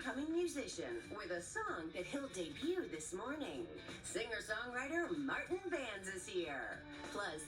up-and-coming musician with a song that he'll debut this morning. Singer-songwriter Martin Vans is here. Plus,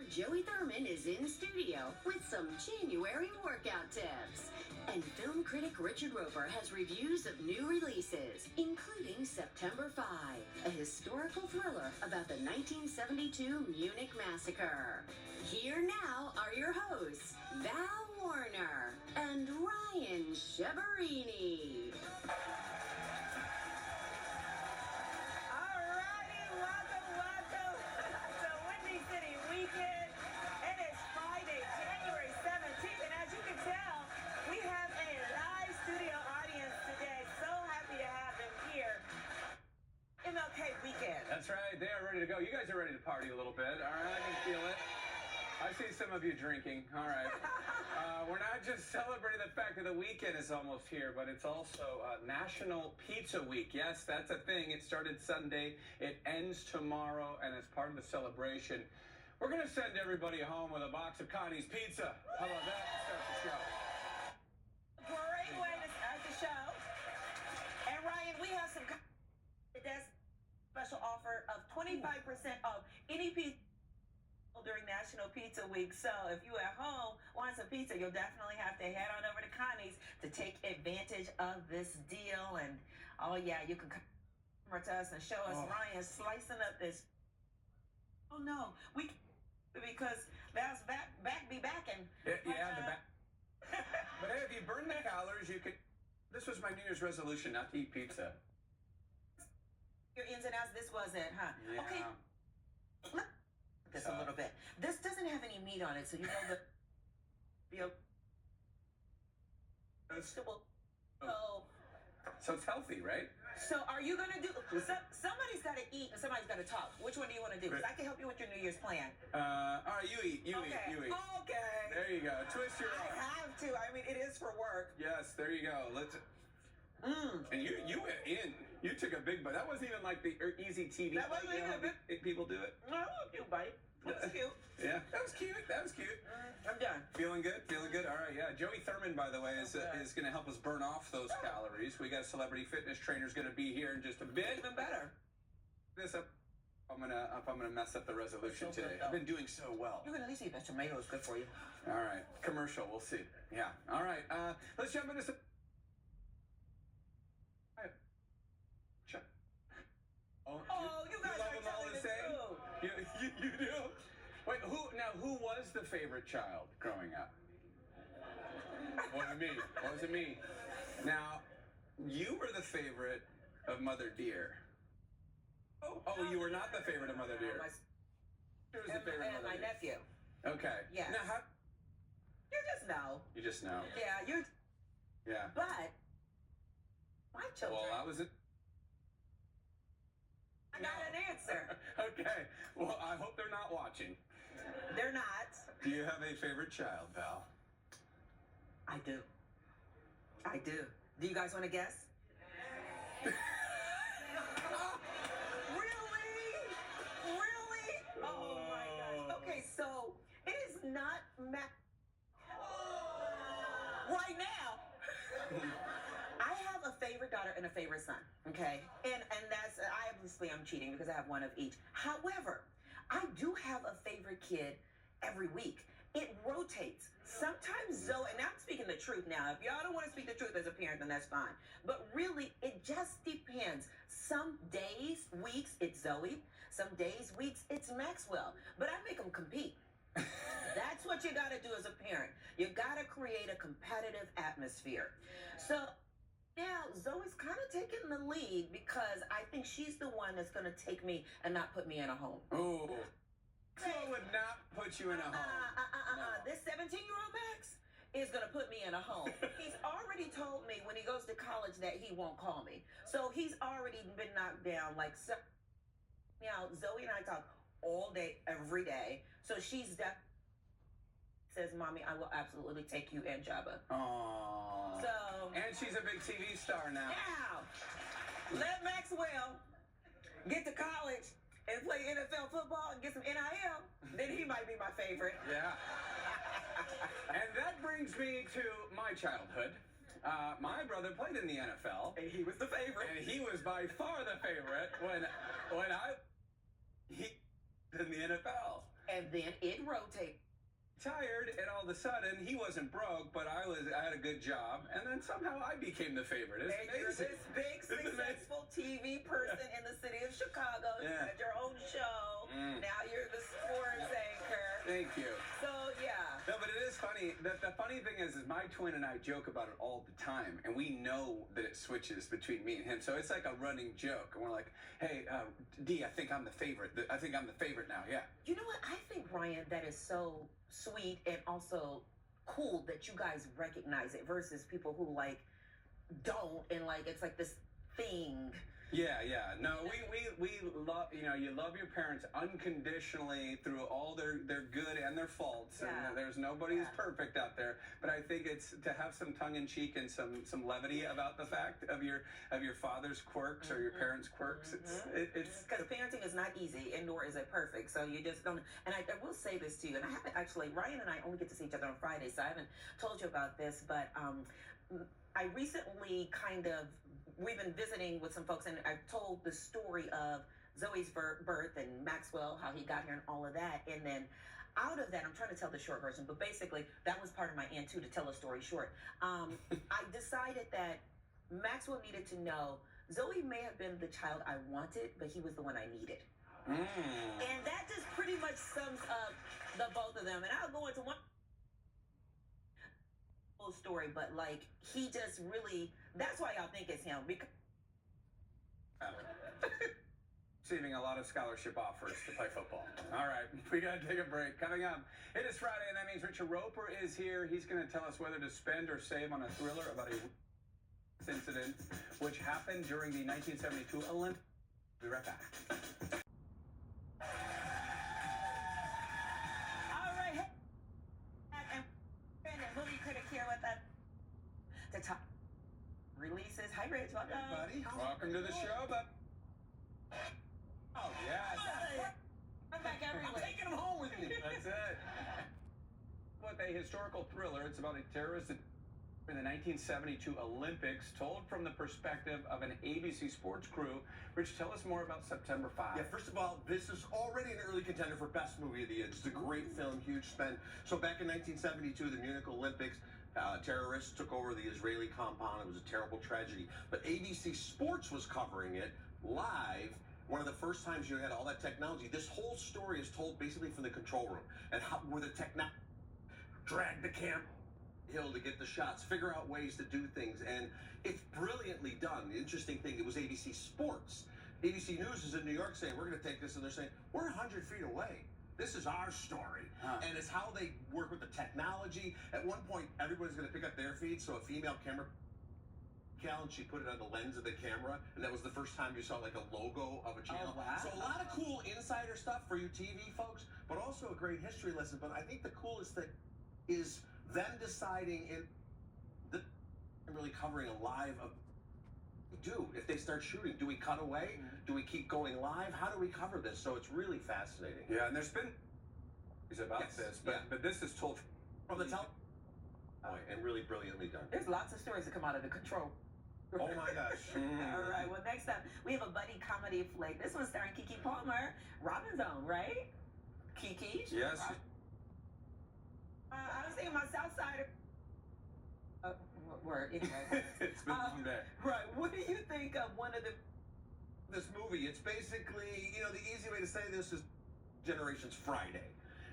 Joey Thurman is in studio with some January workout tips. And film critic Richard Roeper has reviews of new releases, including September 5, a historical thriller about the 1972 Munich Massacre. Here now are your hosts, Val Warner and Ryan Cheverini. Alrighty, welcome to Windy City Weekend. It is Friday, January 17th, and as you can tell, we have a live studio audience today. So happy to have them here. MLK Weekend. That's right, they are ready to go. You guys are ready to party a little bit, all right? I can feel it. I see some of you drinking, all right. We're not just celebrating the fact that the weekend is almost here, but it's also National Pizza Week. Yes, that's a thing. It started Sunday, it ends tomorrow, and as part of the celebration, we're going to send everybody home with a box of Connie's Pizza. How about that to start the show? Great way to start the show. And Ryan, we have some special offer of 25% off any pizza during National Pizza Week. So if you at home want some pizza, you'll definitely have to head on over to Connie's to take advantage of this deal. And oh yeah, you can come over to us and show us Ryan slicing up this. Oh no, because that's be backing. Yeah, the back. But hey, if you burn the calories, you could. This was my New Year's resolution, not to eat pizza. Your ins and outs. This wasn't, huh? Yeah. Okay. This a little bit. This doesn't have any meat on it, so you know the. So it's healthy, right? So are you gonna do? Somebody's got to eat and somebody's got to talk. Which one do you want to do? Because I can help you with your New Year's plan. All right, you eat. You eat. Okay. There you go. Twist your I arm. have to. I mean, it is for work. Yes, there you go. Let's. And you went in. You took a big bite. That wasn't even like the easy TV. That wasn't even a big. People do it. No, you bite. That's cute. Yeah, that was cute. That was cute. I'm done. Feeling good? Feeling good? All right, yeah. Joey Thurman, by the way, is going to help us burn off those calories. We got a celebrity fitness trainer's going to be here in just a bit. Even better. This up. I'm gonna mess up the resolution today. I've been doing so well. You can at least eat that tomato. It's good for you. All right, commercial. We'll see. Yeah. All right. Let's jump into some. You guys love are them all telling the the same? truth. You do? Wait, who was the favorite child growing up? Wasn't me. Wasn't me. Now, you were the favorite of Mother Dear. Oh, you were not the favorite of Mother Dear. Who was the favorite of And Mother my Dear? nephew. Okay. Yes. Now, how? You just know. You just know. Yeah, you. Yeah. But my children. Well, I was it. I got an answer. Okay. Well, I hope they're not watching. They're not. Do you have a favorite child, Val? I do. I do. Do you guys want to guess? Really? Oh my gosh. Okay, so it is not right now. I have a favorite daughter and a favorite son. Okay, and that's obviously I'm cheating because I have one of each. However, I do have a favorite kid every week. It rotates. Sometimes Zoe, and I'm speaking the truth now. If y'all don't want to speak the truth as a parent, then that's fine. But really, it just depends. Some days, weeks, it's Zoe. Some days, weeks, it's Maxwell. But I make them compete. That's what you got to do as a parent. You got to create a competitive atmosphere. So now Zoe's kind of taking the lead because I think she's the one that's going to take me and not put me in a home. Oh. Maxwell would not put you in a home. No. This 17-year-old Max is going to put me in a home. He's already told me when he goes to college that he won't call me. So he's already been knocked down. Like, so, now, Zoe and I talk all day, every day. So she's says, Mommy, I will absolutely take you and Jabba. Aww. So. And she's a big TV star now. Now, let Maxwell get to college and play NFL football and get some NIL, then he might be my favorite. Yeah. And that brings me to my childhood. My brother played in the NFL, And he was the favorite. and he was by far the favorite when he in the NFL. And then it rotated. Tired, and all of a sudden he wasn't broke, but I had a good job, and then somehow I became the favorite. It's And you're amazing. this big, It's amazing. successful TV person in the city of Chicago. You Yeah. had your own show. Now you're the sports anchor. Thank you. So, yeah. No, but it is funny. The funny thing is my twin and I joke about it all the time, and we know that it switches between me and him. So it's like a running joke, and we're like, "Hey, D, I think I'm the favorite. I think I'm the favorite now." Yeah. You know what? I think, Ryan, that is so sweet and also cool that you guys recognize it versus people who like don't, and like it's like this thing. Yeah, yeah. No, we love, you love your parents unconditionally through all their good and their faults. Yeah. And there's nobody who's Yeah. perfect out there. But I think it's to have some tongue in cheek and some levity about the fact of your father's quirks or your parents' quirks. It's Because parenting is not easy, and nor is it perfect. So you just don't. And I will say this to you, and I haven't actually. Ryan and I only get to see each other on Friday, so I haven't told you about this. But I recently we've been visiting with some folks, and I've told the story of Zoe's birth and Maxwell, how he got here, and all of that. And then out of that, I'm trying to tell the short version, but basically that was part of my end too, to tell a story short. I decided that Maxwell needed to know Zoe may have been the child I wanted, but he was the one I needed. And that just pretty much sums up the both of them. And I'll go into one whole story, but like he just really, that's why y'all think it's him. Because receiving a lot of scholarship offers to play football. All right, we got to take a break. Coming up, it is Friday, and that means Richard Roper is here. He's going to tell us whether to spend or save on a thriller about a incident which happened during the 1972 Olympics. We'll be right back. all right, and movie critic here with us to talk releases. Hi, Rich. Welcome. Buddy, Welcome to the show, but oh yes, I'm back I'm everywhere. taking him home with me. that's it. With a historical thriller, it's about a terrorist in the 1972 Olympics, told from the perspective of an ABC Sports crew. Rich, tell us more about September 5. Yeah, first of all, this is already an early contender for Best Movie of the Year. It's a great film, huge spend. So back in 1972, the Munich Olympics, terrorists took over the Israeli compound. It was a terrible tragedy. But ABC Sports was covering it live. One of the first times you had all that technology. This whole story is told basically from the control room and how where the technology dragged the camera hill to get the shots, figure out ways to do things, and it's brilliantly done. The interesting thing, it was ABC Sports. ABC News is in New York saying, we're going to take this, and they're saying, we're 100 feet away. This is our story. And it's how they work with the technology. At one point, everybody's going to pick up their feed, so a female camera and she put it on the lens of the camera, and that was the first time you saw like a logo of a channel. Oh, wow. So a lot of cool insider stuff for you TV folks, but also a great history lesson. But I think the coolest thing is them deciding really covering a live if they start shooting, do we cut away? Do we keep going live? How do we cover this? So it's really fascinating. Yeah, and there's been about Yes, this, yeah. but this is told From the top and really brilliantly done. There's lots of stories that come out of the control. Oh my gosh. All right, well, next up, we have a buddy comedy flick. This one's starring Keke Palmer, Robin Zone, right? Keke? Yes. I was thinking my South Side. Word, anyway. It's been a long day. Right, what do you think of one of the. This movie, it's basically, the easy way to say this is Generations Friday.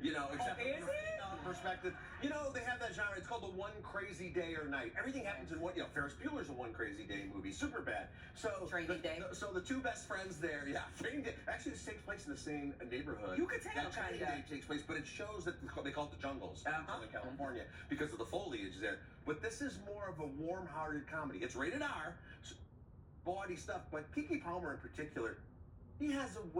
Except is from a it? female perspective. They have that genre. It's called the One Crazy Day or Night. Everything happens in one. Ferris Bueller's a One Crazy Day movie. Super bad. So Training Day. So the two best friends there, Training Day. Actually, this takes place in the same neighborhood. You could tell, that Training kinda. Day takes place, but it shows that they call it the jungles in Uh-huh. Southern California because of the foliage there. But this is more of a warm-hearted comedy. It's rated R, so bawdy stuff. But Keke Palmer in particular, he has a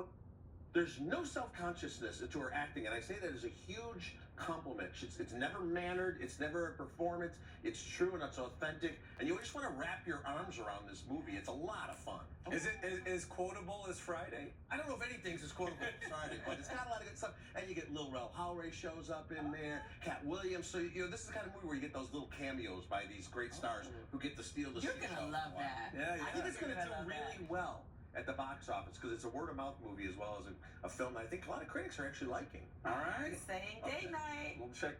There's no self-consciousness to her acting, and I say that as a huge compliment. It's never mannered, it's never a performance, it's true and it's authentic, and you just want to wrap your arms around this movie. It's a lot of fun. Is it as quotable as Friday? I don't know if anything's as quotable as Friday, but it's got a lot of good stuff. And you get Lil Rel Howery shows up in there, Cat Williams. So this is the kind of movie where you get those little cameos by these great stars who get to steal the You're show. gonna love that. Yeah, I think it's going to You're do gonna love really well at the box office because it's a word of mouth movie as well as a film I think a lot of critics are actually liking. All right. Saying date night. We'll check.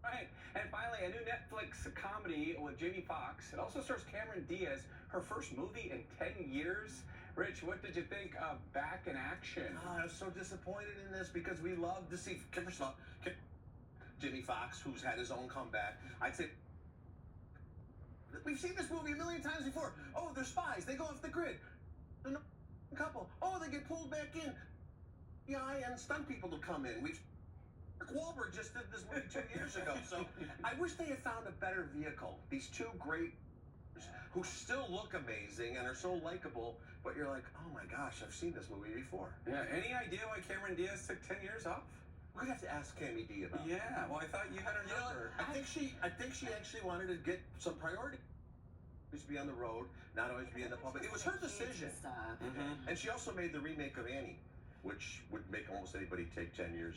All right. And finally, a new Netflix comedy with Jamie Foxx. It also stars Cameron Diaz, her first movie in 10 years. Rich, what did you think of Back in Action? I was so disappointed in this because we love to see first of all, Jimmy Fox, who's had his own comeback. I'd say we've seen this movie a million times before. Oh, they're spies. They go off the grid. They're not a couple. Oh, they get pulled back in. FBI and stunt people to come in. Mark Wahlberg just did this movie 2 years ago. So I wish they had found a better vehicle. These two great who still look amazing and are so likable, but you're like, oh my gosh, I've seen this movie before. Yeah. Any idea why Cameron Diaz took 10 years off? We're gonna have to ask Cammy D about it. Yeah. Well, I thought you had her You know, number. I think she actually wanted to get some priority. Always be on the road, not always be in the public. It was her decision. Mm-hmm. And she also made the remake of Annie, which would make almost anybody take 10 years.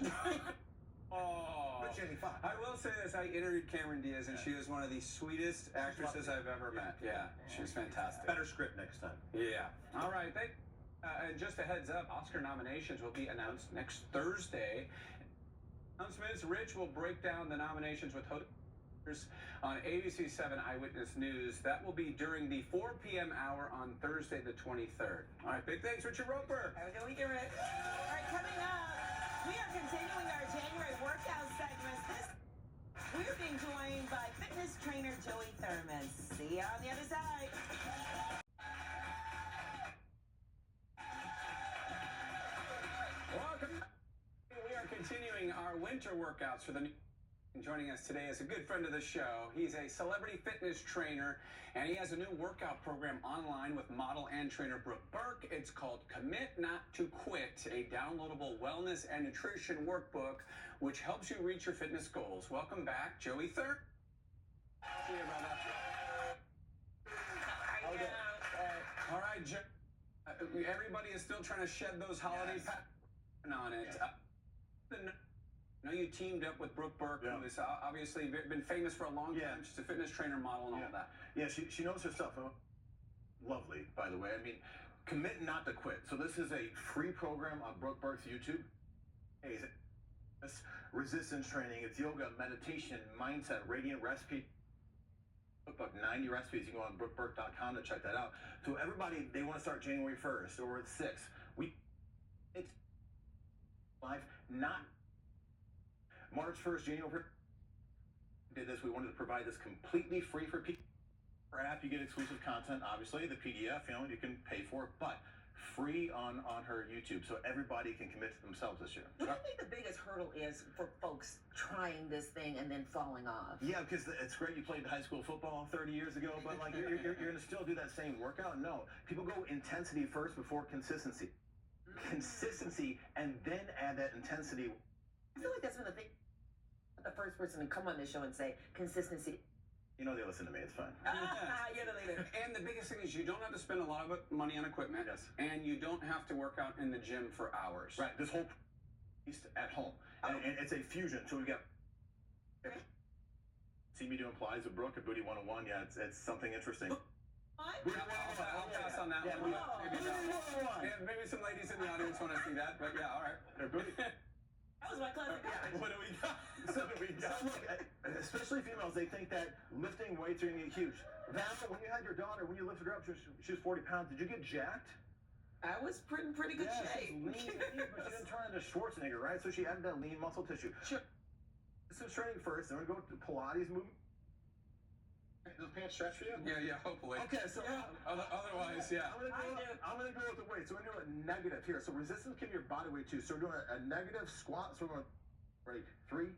Oh. But Jamie Foxx. I will say this, I interviewed Cameron Diaz, and she was one of the sweetest actresses I've ever met. Yeah, she was fantastic. Better script next time. Yeah. All right. And just a heads up, Oscar nominations will be announced next Thursday. Announcements, Rich will break down the nominations with hosts on ABC 7 Eyewitness News. That will be during the 4 p.m. hour on Thursday the 23rd. All right, big thanks, Richard Roper. Have a good weekend, Rick. All right, coming up, we are continuing our January workout segments. We are being joined by fitness trainer Joey Thurman. See you on the other side. Welcome. We are continuing our winter workouts for the new. Joining us today is a good friend of the show. He's a celebrity fitness trainer, and he has a new workout program online with model and trainer Brooke Burke. It's called Commit Not to Quit, a downloadable wellness and nutrition workbook which helps you reach your fitness goals. Welcome back, Joey Thurman. See you, brother. All right, Joe. Everybody is still trying to shed those holiday patterns on it. I know you teamed up with Brooke Burke, who has obviously been famous for a long time. She's a fitness trainer, model, and all that. Yeah, she knows her stuff. Lovely, by the way. I mean, Commit Not to Quit. So this is a free program on Brooke Burke's YouTube. It's resistance training. It's yoga, meditation, mindset, radiant recipe. Cookbook, 90 recipes. You can go on brookeburke.com to check that out. So everybody, they want to start January 1st or at 6th. It's live, not March 1st, January. Did this. We wanted to provide this completely free for people. Our app, you get exclusive content, obviously. The PDF, you can pay for it, but free on her YouTube, so everybody can commit to themselves this year. What do you think the biggest hurdle is for folks trying this thing and then falling off? Yeah, because it's great you played high school football 30 years ago, but like you're going to still do that same workout? No. People go intensity first before consistency. Consistency, and then add that intensity. I feel like that's been the thing. The first person to come on this show and say consistency. You know they listen to me, it's fine. You're the leader. And the biggest thing is you don't have to spend a lot of money on equipment. Yes. And you don't have to work out in the gym for hours. Right, this whole piece at home. And it's a fusion, so we got... See me doing plies with Brooke at Booty 101, yeah, it's something interesting. Yeah, I'll pass on that Yeah, one. Booty 101. Maybe some ladies in the audience want to see that, but yeah, all right. That was my classic. What do we got? So look, especially females, they think that lifting weights are going to get huge. Vanessa, when you had your daughter, when you lifted her up, she was 40 pounds. Did you get jacked? I was in pretty good shape. She's lean, but she didn't turn into Schwarzenegger, right? So she added that lean muscle tissue. Sure. This is training first, then we go to Pilates movement. Does the pants stretch for you? Yeah, hopefully. Okay, so Otherwise, yeah. I'm gonna go with the weight. So we're gonna do a negative here. So resistance can be your body weight too. So we're doing a negative squat. So we're going ready. 3,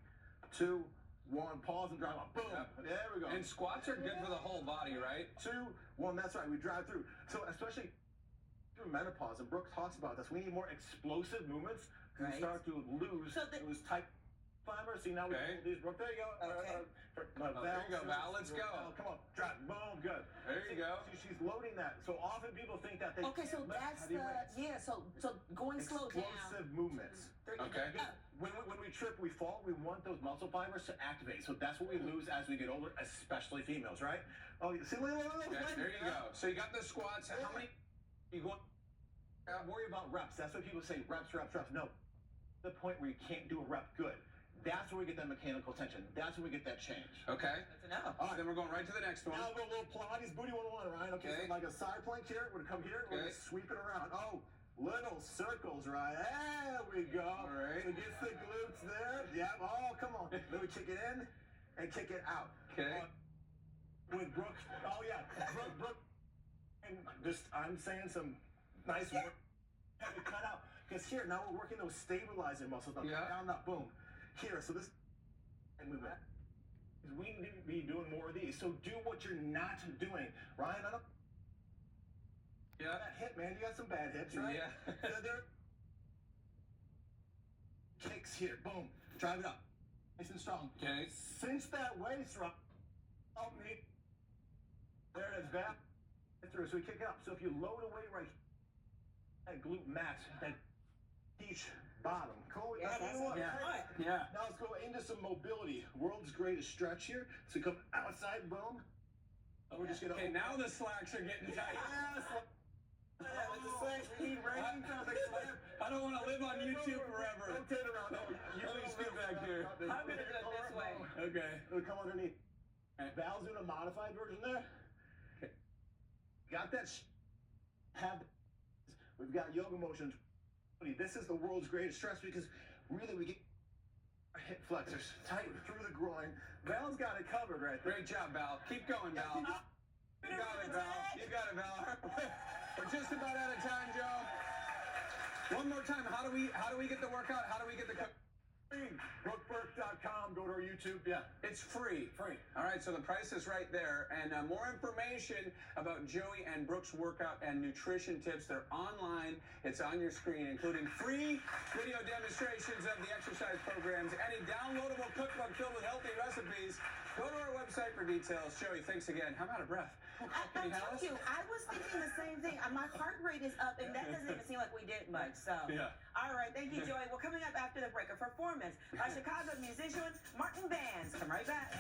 2, 1. Pause and drive up. Boom. Yep. There we go. And squats are good for the whole body, right? 2, 1. That's right. We drive through. So especially through menopause, and Brooke talks about this. We need more explosive movements. Right. We start to lose those tight fibers. See, now we Okay. can these. Brooke, there you go. Okay. There you go, Val. Let's go. Come on, drop, boom, good. There you go. She's loading that. So often people think that they Okay, so can't lift that's heavy the weights. so going slow down. Explosive movements. Okay. When we trip, we fall, we want those muscle fibers to activate. So that's what we lose as we get older, especially females, right? Oh, see, look, Okay, there you go. So you got the squats. How many you going? Worry about reps. That's what people say, reps. No, the point where you can't do a rep good. That's where we get that mechanical tension. That's where we get that change. Okay. Good to know. All right, then we're going right to the next one. Now we'll go a little Pilates booty 101, right? Okay, Okay. so like a side plank here, we're gonna come here, we're Okay. gonna sweep it around. Oh, little circles, right? There we go. All right. So gets the glutes there. Yeah. Oh, come on. Then we kick it in and kick it out. Okay. With Brooke. Oh yeah, Brooke. And just I'm saying some nice work. Have to cut out because here now we're working those stabilizer muscles. Now, Yeah. Down, up, boom. Here, so this and move it. We need to be doing more of these. So do what you're not doing, Ryan. I don't. Yeah. That hip, man. You got some bad hips, right? Yeah. There. Kicks here, boom. Drive it up, nice and strong. Okay. Cinch that waist, right? Help me. There it is, back through. So we kick it up. So if you load a weight right, that glute max, that each bottom. Cool. Yeah, that's what. Yeah. Now let's go into some mobility. World's greatest stretch here. So come outside, boom. And we're just gonna. Okay, now the slacks are getting tight. I don't want to live on YouTube forever. Rotate around. No, Please get back here. I'm gonna do it this way. Okay. It'll come underneath. Val's doing a modified version there. Got that? We've got yoga motions. This is the world's greatest stretch because really we get our hip flexors tight through the groin. Val's got it covered right there. Great job, Val. Keep going, Val. You got it, Val. You got it, Val. We're just about out of time, Joe. One more time. How do we get the workout? How do we get the BrookeBurke.com. Go to our YouTube. Yeah. It's free. Free. All right, so the price is right there. And more information about Joey and Brooke's workout and nutrition tips, they're online. It's on your screen, including free video demonstrations of the exercise programs, any downloadable cookbook filled with healthy recipes. Go to our website for details. Joey, thanks again. I'm out of breath. I told you, I was thinking the same thing. My heart rate is up, and that doesn't even seem like we did much. So, Yeah. All right, thank you, Joey. Well, coming up after the break, a performance by Chicago musician Martin Bands. Come right back.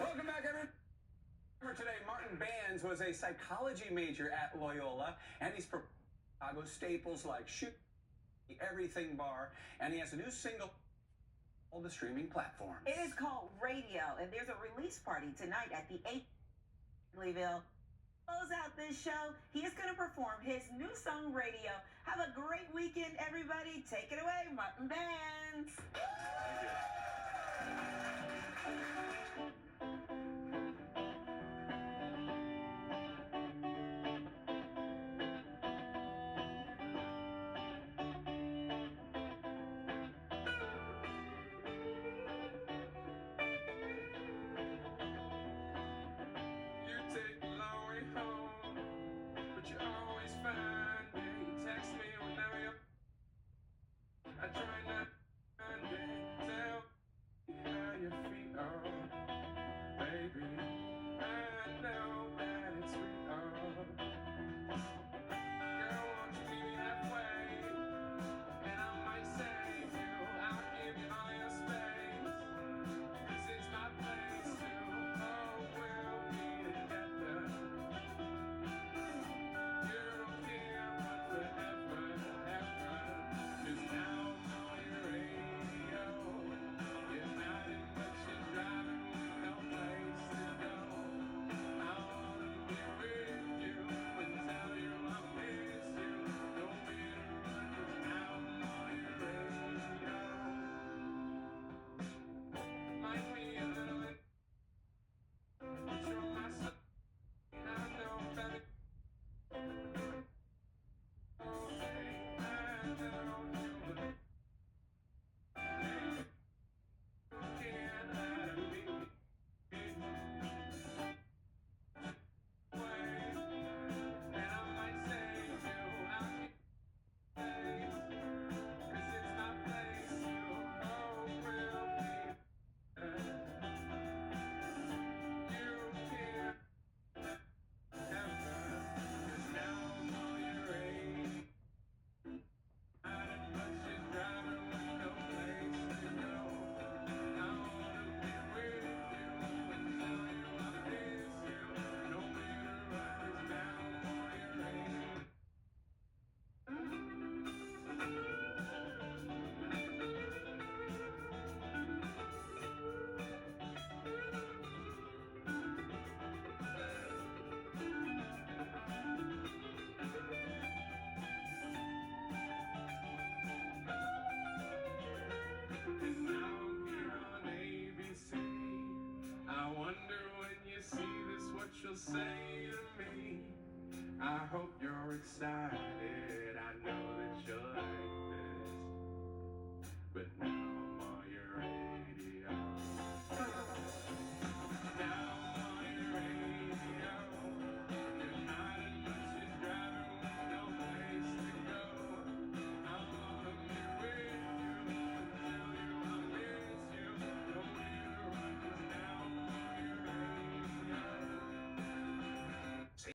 Welcome back, everyone. Today, Martin Bands was a psychology major at Loyola, and he's performed Chicago staples like Shoot, the Everything Bar, and he has a new single on the streaming platforms. It is called Radio, and there's a release party tonight at the 8th Louisville. Close out this show. He is going to perform his new song, Radio. Have a great weekend, everybody. Take it away, Martin Bands. You take the long way home, but you always find me. You text me whenever you're. I try not to tell me how you feel. say to me, I hope you're excited.